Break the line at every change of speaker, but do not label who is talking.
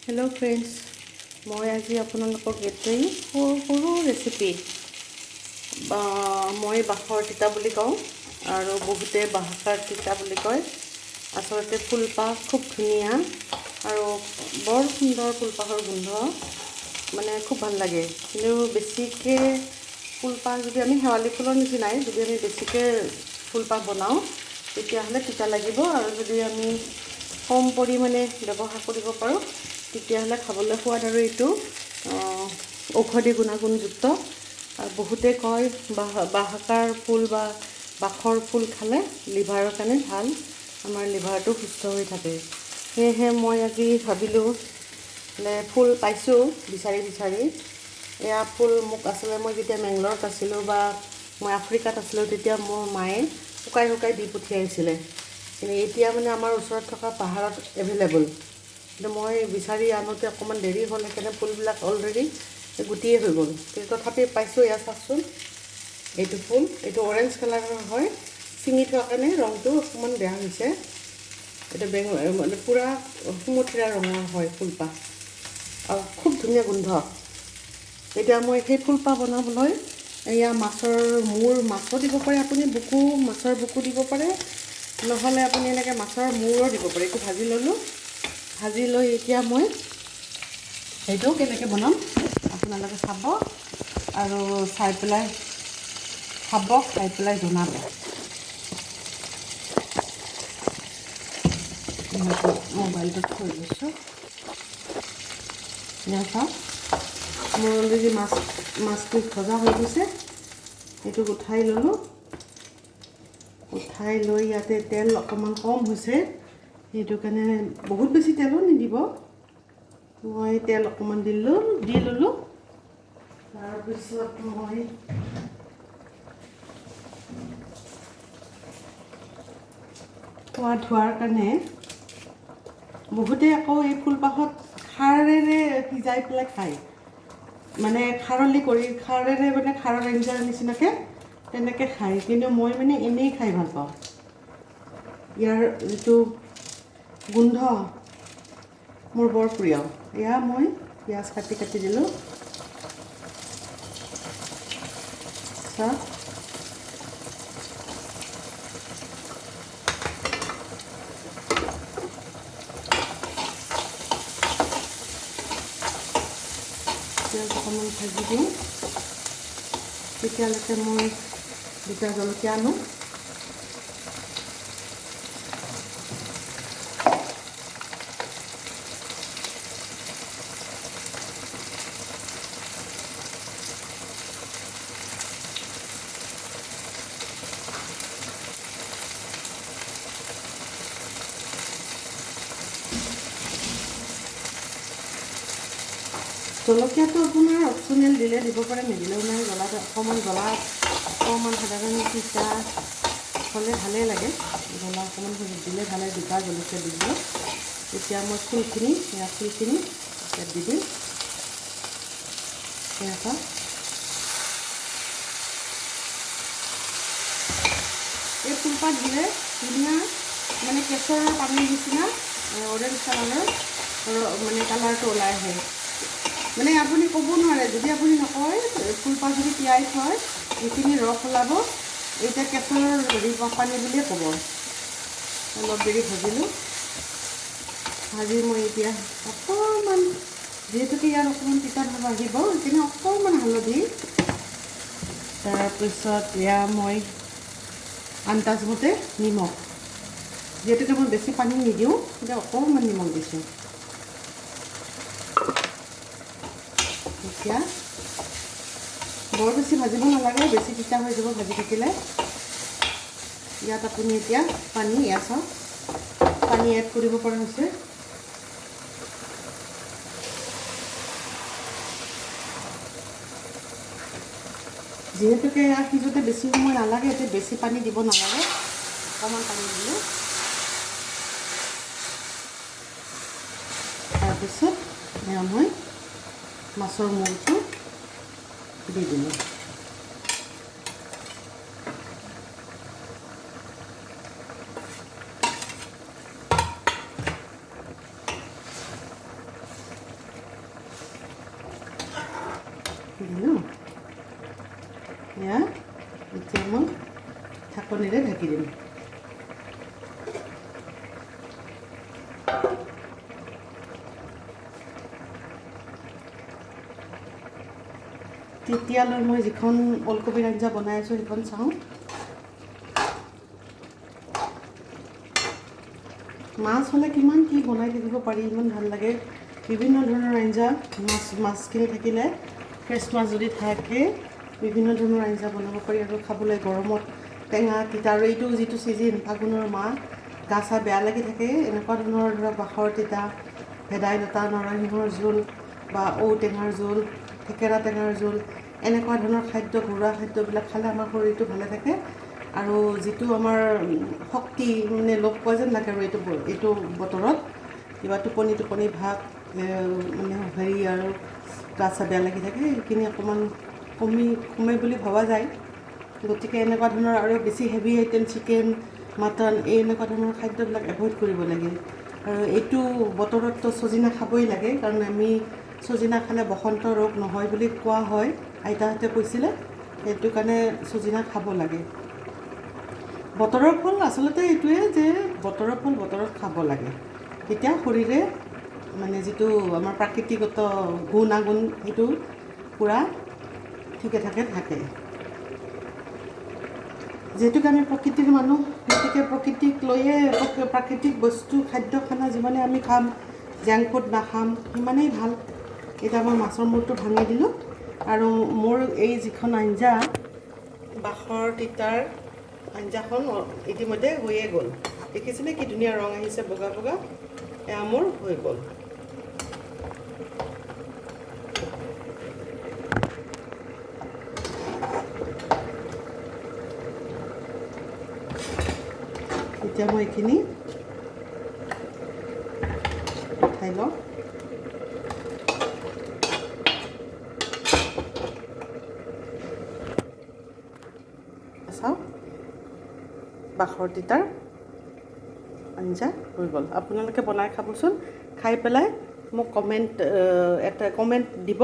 Hello' friends, মই আজি আপোনালোকক এটাই সৰু ৰেচিপি মই বাঁহৰ তিতা বুলি কওঁ আৰু বহুতে বাঁহকাৰ তিতা বুলি কয়। আচলতে ফুলপাহ খুব ধুনীয়া আৰু বৰ সুন্দৰ ফুলপাহৰ গোন্ধ, মানে খুব ভাল লাগে। কিন্তু বেছিকৈ ফুলপাহ যদি আমি শেৱালি ফুলৰ নিচিনাই যদি আমি বেছিকৈ ফুলপাহ বনাওঁ তেতিয়াহ'লে তিতা লাগিব, আৰু যদি আমি কম পৰিমাণে ব্যৱহাৰ কৰিব পাৰোঁ তেতিয়াহ'লে খাবলৈ সোৱাদ। আৰু এইটো ঔষধি গুণাগুণযুক্ত। আৰু বহুতে কয় বাঁহকাৰ ফুল বা বাঁহৰ ফুল খালে লিভাৰৰ কাৰণে ভাল, আমাৰ লিভাৰটো সুস্থ হৈ থাকে। সেয়েহে মই আজি ভাবিলোঁ ফুল পাইছোঁ বিচাৰি এয়া ফুল মোক আচলতে মই যেতিয়া মেংগলৰত আছিলোঁ বা মই আফ্ৰিকাত আছিলোঁ তেতিয়া মোৰ মায়ে শুকাই দি পঠিয়াইছিলে। কিন্তু এতিয়া মানে আমাৰ ওচৰত থকা পাহাৰত এভেইলেবল, কিন্তু মই বিচাৰি আনোতে অকণমান দেৰি হ'ল, সেইকাৰণে ফুলবিলাক অলৰেডি গুটিয়ে হৈ গ'ল। কিন্তু তথাপি পাইছোঁ। এয়া চাওকচোন, এইটো ফুল, এইটো অৰেঞ্জ কালাৰৰ হয়। ছিঙি থোৱা কাৰণে ৰংটো অকণমান বেয়া হৈছে। এইটো মানে পূৰা সুমথিৰা ৰঙৰ হয় ফুলপাহ, আৰু খুব ধুনীয়া গোন্ধ। এতিয়া মই সেই ফুলপাহ বনাবলৈ এয়া মাছৰ মাছো দিব পাৰে আপুনি, মাছৰ বুকু দিব পাৰে, নহ'লে আপুনি এনেকৈ মাছৰ মূৰো দিব পাৰে। এইটো ভাজি ল'লোঁ। ভাজি লৈ এতিয়া মই সেইটো কেনেকৈ বনাম আপোনালোকে চাব, আৰু চাই পেলাই খাব, খাই পেলাই জনাব। মোবাইলটো থৈ লৈছোঁ। চাওক, মোৰ অলৰেডি মাছটো ভজা হৈ গৈছে। এইটো উঠাই ল'লোঁ। উঠাই লৈ ইয়াতে তেল অকণমান কম হৈছে, সেইটো কাৰণে বহুত বেছি তেলো নিদিব। মই তেল অকণমান দি ল'লোঁ। তাৰপিছত মই ধোৱাৰ কাৰণে বহুতে আকৌ এই ফুলপাহত খাৰেৰে সিজাই পেলাই খায়, মানে খাৰলি কৰি খাৰেৰে, মানে খাৰৰ আঞ্জাৰ নিচিনাকৈ তেনেকৈ খায়। কিন্তু মই মানে এনেই খাই ভাল পাওঁ। ইয়াৰ যিটো গোন্ধ মোৰ বৰ প্ৰিয়। এয়া মই পিঁয়াজ কাটি দিলোঁ। চাওক, পিঁয়াজ অকণমান ভাজি দিওঁ। তেতিয়ালৈকে মই দুটা জলকীয়া আনোঁ। জলকীয়াটো আপোনাৰ অপচনেল, দিলে দিব পাৰে, নিদিলেও নাই। অকণমান সাধাৰণ তিতা হ'লে ভালেই লাগে। জ্বলা অকণমান দিলে ভালে, দুটা জলকীয়া দি দিলোঁ। এতিয়া মই ফুলখিনি ইয়াত দি দিম। সেনেকুৱা এই ফুলপাহ দিলে ধুনীয়া, মানে কেশৰৰ পানীৰ নিচিনা অৰেঞ্জ কালাৰৰ মানে কালাৰটো ওলাই আহে। মানে আপুনি ক'ব নোৱাৰে, যদি আপুনি নকয় ফুলপাহ যদি তিয়াই থয় যিখিনি ৰস ওলাব, এতিয়া কেশৰৰ পানী বুলিয়ে ক'ব। অলপ দেৰি ভাজিলোঁ। ভাজি মই এতিয়া অকণমান, যিহেতুকে ইয়াত অকণমান তিতা ভাৱ আহিব, সেইখিনি অকণমান হালধি, তাৰপিছত এয়া মই আন্দাজমতে নিমখ, যিহেতুকে মই বেছি পানী নিদিওঁ, এতিয়া অকণমান নিমখ দিছোঁ। এতিয়া বৰ বেছি ভাজিব নালাগে, বেছি তিতা হৈ যাব ভাজি থাকিলে। ইয়াত আপুনি এতিয়া পানী এড কৰিব পৰা হৈছে। যিহেতুকে এয়া সিজোতে বেছি সময় নালাগে, এতিয়া বেছি পানী দিব নালাগে, অকণমান পানী দিলোঁ। তাৰপিছত এয়া মই মাছৰ মূৰটো দি দিলোঁ। দিলোঁ এয়া এতিয়া মই ঢাকনিৰে ঢাকি দিম। তেতিয়ালৈ মই যিখন ওলকবিৰ আঞ্জা বনাই আছোঁ সেইখন চাওঁ। মাছ হ'লে কিমান কি বনাই থাকিব পাৰি, ইমান ভাল লাগে। বিভিন্ন ধৰণৰ আঞ্জা, মাছখিনি থাকিলে, ফ্ৰেছ মাছ যদি থাকে বিভিন্ন ধৰণৰ আঞ্জা বনাব পাৰি আৰু খাবলৈ গৰমত টেঙা তিতা। আৰু এইটো যিটো ছিজন ফাগুনৰ মাহ, গা চা বেয়া লাগি থাকে, এনেকুৱা ধৰণৰ ধৰক বাখৰ তিতা, ভেদাইলতা, নৰসিংহৰ জোল বা ঔটেঙাৰ জোল, থেকেৰা টেঙাৰ জোল, এনেকুৱা ধৰণৰ খাদ্য, ঘৰুৱা খাদ্যবিলাক খালে আমাৰ শৰীৰটো ভালে থাকে আৰু যিটো আমাৰ শক্তি মানে লগ পোৱা যেন লাগে আৰু এইটো বতৰত কিবা টোপনি ভাৱ মানে হেৰি আৰু গা চা বেয়া লাগি থাকে, সেইখিনি অকণমান কমে বুলি ভবা যায়। গতিকে এনেকুৱা ধৰণৰ আৰু বেছি হেভি আইটেম চিকেন, মাটন, এই এনেকুৱা ধৰণৰ খাদ্যবিলাক এভইড কৰিব লাগে। আৰু এইটো বতৰততো ছজিনা খাবই লাগে, কাৰণ আমি ছজিনা খালে বসন্ত ৰোগ নহয় বুলি কোৱা হয়, আইতাহঁতে কৈছিলে, সেইটো কাৰণে ছজিনা খাব লাগে। বতৰৰ ফল আচলতে এইটোৱে যে বতৰৰ ফল বতৰত খাব লাগে, তেতিয়া শৰীৰে মানে যিটো আমাৰ প্ৰাকৃতিগত গুণাগুণ সেইটো পূৰা ঠিকে থাকে। যিহেতুকে আমি প্ৰকৃতিৰ মানুহ, গতিকে প্ৰকৃতিক লৈয়ে প্ৰাকৃতিক বস্তু খাদ্য খানা যিমানে আমি খাম, জাংক ফুড নাখাম, সিমানেই ভাল। এতিয়া মই মাছৰ মূৰটো ভাঙি দিলোঁ আৰু মোৰ এই যিখন আঞ্জা বাখৰ তিতাৰ আঞ্জাখন ইতিমধ্যে হৈয়ে গ'ল। দেখিছেনে কি ধুনীয়া ৰং আহিছে, বগা বগা, এয়া মোৰ হৈ গ'ল। এতিয়া মই এইখিনি উঠাই লওঁ। চাওক, বাখৰ তিতাৰ আঞ্জা হৈ গ'ল। আপোনালোকে বনাই খাবচোন, খাই পেলাই মোক কমেণ্ট দিব।